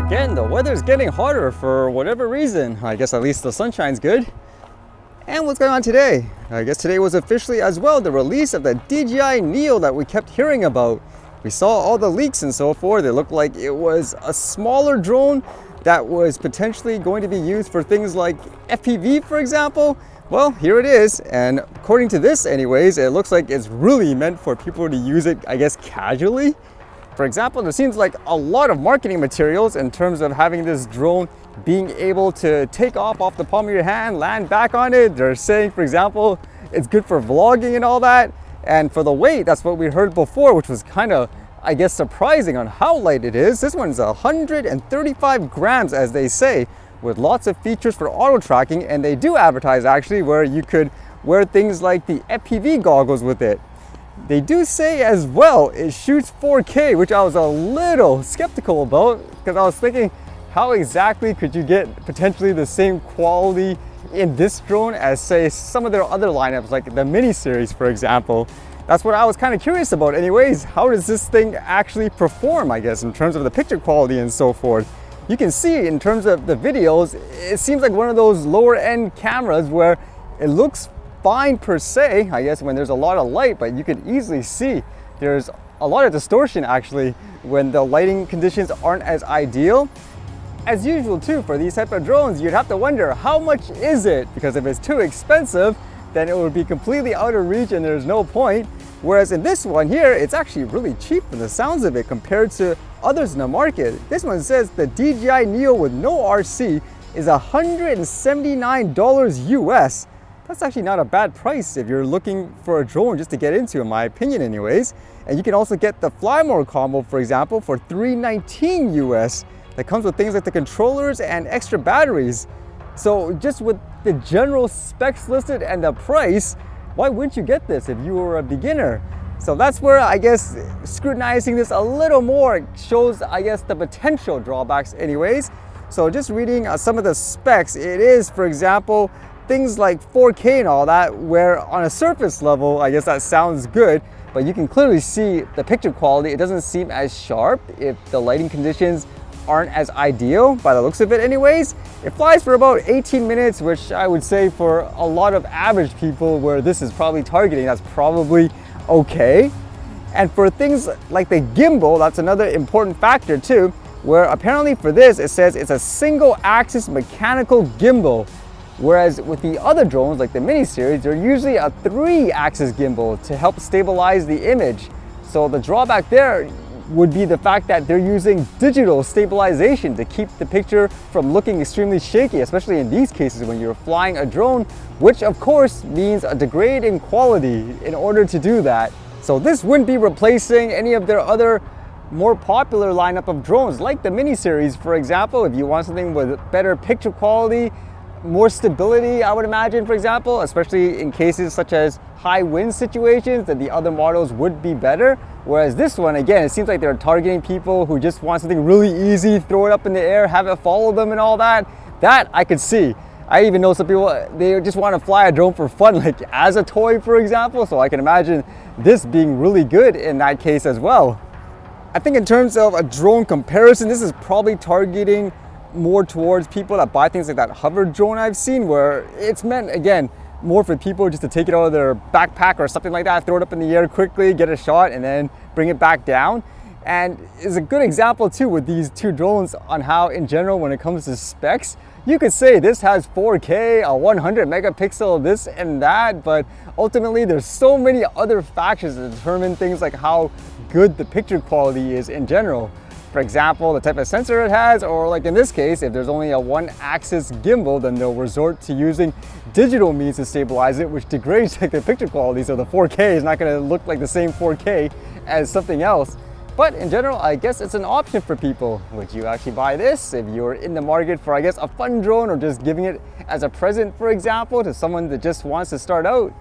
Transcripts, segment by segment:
Again, the weather's getting hotter for whatever reason. I guess at least the sunshine's good. And what's going on today? I guess today was officially as well the release of the DJI Neo that we kept hearing about. We saw all the leaks and so forth. It looked like it was a smaller drone that was potentially going to be used for things like FPV, for example. Well, here it is. And according to this anyways, it looks like it's really meant for people to use it, I guess, casually. For example, there seems like a lot of marketing materials in terms of having this drone being able to take off the palm of your hand, land back on it. They're saying, for example, it's good for vlogging and all that. And for the weight, that's what we heard before, which was kind of, I guess, surprising on how light it is. This one's 135 grams, as they say, with lots of features for auto tracking. And they do advertise actually where you could wear things like the FPV goggles with it. They do say as well it shoots 4K, which I was a little skeptical about because I was thinking, how exactly could you get potentially the same quality in this drone as, say, some of their other lineups, like the mini series, for example? That's what I was kind of curious about. Anyways, how does this thing actually perform, I guess, in terms of the picture quality and so forth? You can see in terms of the videos, it seems like one of those lower end cameras where it looks fine per se, I guess, when there's a lot of light, but you could easily see there's a lot of distortion actually when the lighting conditions aren't as ideal. As usual too, for these type of drones, you'd have to wonder how much is it, because if it's too expensive, then it would be completely out of reach and there's no point. Whereas in this one here, it's actually really cheap from the sounds of it compared to others in the market. This one says the DJI Neo with no RC is $179 US. That's actually not a bad price if you're looking for a drone just to get into, in my opinion anyways. And you can also get the Fly More combo, for example, for $319 US. That comes with things like the controllers and extra batteries. So just with the general specs listed and the price, why wouldn't you get this if you were a beginner? So that's where, I guess, scrutinizing this a little more shows, I guess, the potential drawbacks anyways. So just reading some of the specs, it is, for example, things like 4K and all that, where on a surface level, I guess that sounds good, but you can clearly see the picture quality. It doesn't seem as sharp if the lighting conditions aren't as ideal by the looks of it anyways. It flies for about 18 minutes, which I would say for a lot of average people where this is probably targeting, that's probably okay. And for things like the gimbal, that's another important factor too, where apparently for this, it says it's a single axis mechanical gimbal. Whereas with the other drones, like the mini series, they're usually a 3-axis gimbal to help stabilize the image. So the drawback there would be the fact that they're using digital stabilization to keep the picture from looking extremely shaky, especially in these cases when you're flying a drone, which of course means a degrade in quality in order to do that. So this wouldn't be replacing any of their other more popular lineup of drones, like the mini series, for example. If you want something with better picture quality, more stability, I would imagine, for example, especially in cases such as high wind situations, then the other models would be better. Whereas this one, again, it seems like they're targeting people who just want something really easy, throw it up in the air, have it follow them and all that. That I could see. I even know some people, they just want to fly a drone for fun, like as a toy, for example. So I can imagine this being really good in that case as well. I think in terms of a drone comparison, this is probably targeting more towards people that buy things like that hover drone I've seen, where it's meant, again, more for people just to take it out of their backpack or something like that, throw it up in the air quickly, get a shot, and then bring it back down. And it's a good example too with these two drones on how, in general, when it comes to specs, you could say this has 4K, a 100 megapixel, this and that, but ultimately there's so many other factors that determine things like how good the picture quality is in general. For example, the type of sensor it has, or like in this case, if there's only a 1-axis gimbal, then they'll resort to using digital means to stabilize it, which degrades like the picture quality. So the 4K is not going to look like the same 4K as something else. But in general, I guess it's an option for people. Would you actually buy this if you're in the market for, I guess, a fun drone, or just giving it as a present, for example, to someone that just wants to start out?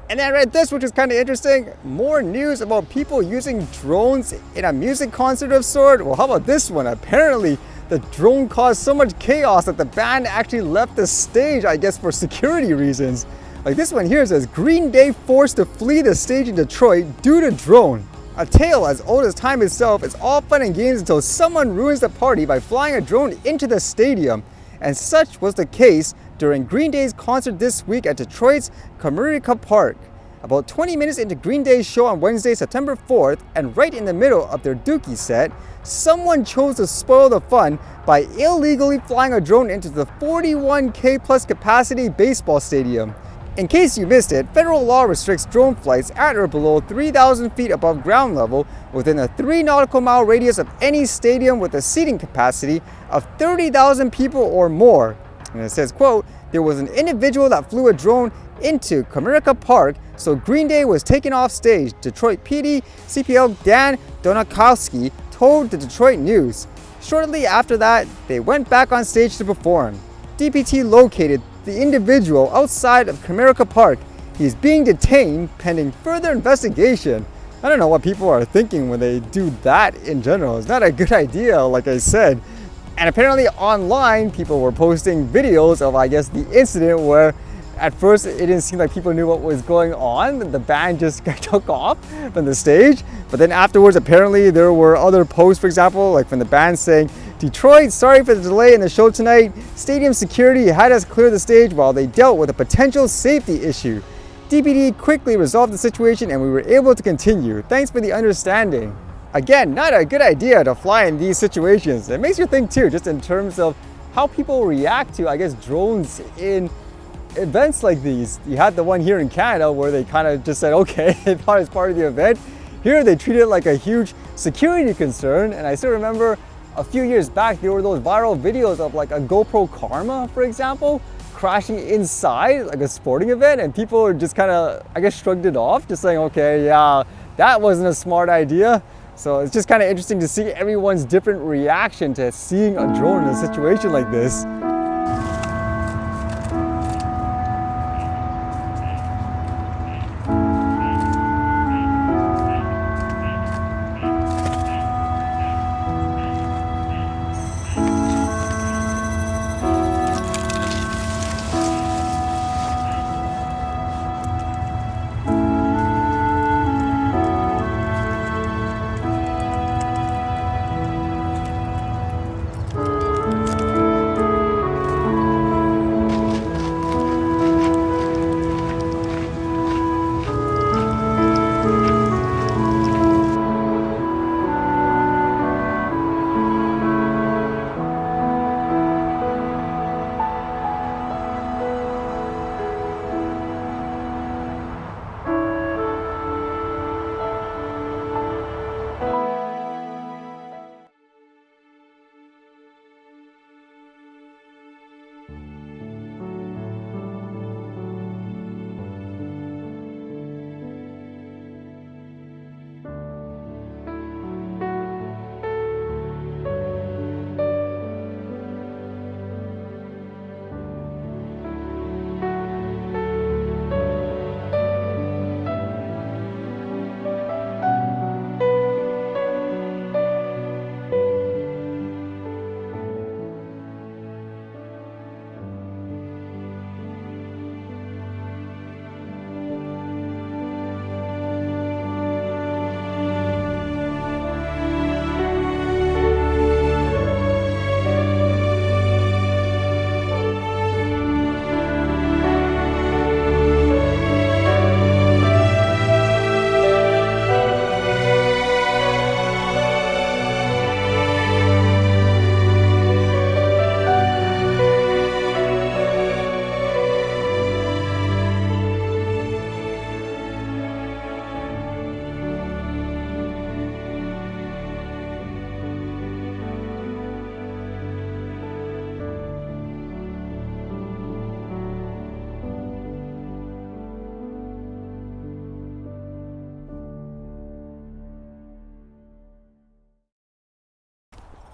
And then I read this, which is kind of interesting. More news about people using drones in a music concert of sort. Well, how about this one? Apparently, the drone caused so much chaos that the band actually left the stage, I guess, for security reasons. Like this one here says, Green Day forced to flee the stage in Detroit due to drone. A tale as old as time itself is all fun and games until someone ruins the party by flying a drone into the stadium. And such was the case during Green Day's concert this week at Detroit's Comerica Park. About 20 minutes into Green Day's show on Wednesday, September 4th, and right in the middle of their Dookie set, someone chose to spoil the fun by illegally flying a drone into the 41K plus capacity baseball stadium. In case you missed it, federal law restricts drone flights at or below 3,000 feet above ground level within a 3 nautical mile radius of any stadium with a seating capacity of 30,000 people or more. And it says, quote, there was an individual that flew a drone into Comerica Park, so Green Day was taken off stage, Detroit PD CPL Dan Donakowski told the Detroit News. Shortly after that, they went back on stage to perform. DPT located the individual outside of Comerica Park. He's being detained pending further investigation. I don't know what people are thinking when they do that in general. It's not a good idea, like I said. And apparently online, people were posting videos of, I guess, the incident where at first it didn't seem like people knew what was going on. The band just took off from the stage. But then afterwards, apparently there were other posts, for example, like from the band saying, Detroit, sorry for the delay in the show tonight. Stadium security had us clear the stage while they dealt with a potential safety issue. DPD quickly resolved the situation and we were able to continue. Thanks for the understanding. Again, not a good idea to fly in these situations. It makes you think too, just in terms of how people react to, I guess, drones in events like these. You had the one here in Canada where they kind of just said, okay, they thought it's part of the event. Here they treat it like a huge security concern. And I still remember a few years back, there were those viral videos of like a GoPro Karma, for example, crashing inside like a sporting event, and people just kind of, I guess, shrugged it off, just saying, okay, yeah, that wasn't a smart idea. So it's just kind of interesting to see everyone's different reaction to seeing a drone in a situation like this.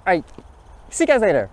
All right, see you guys later.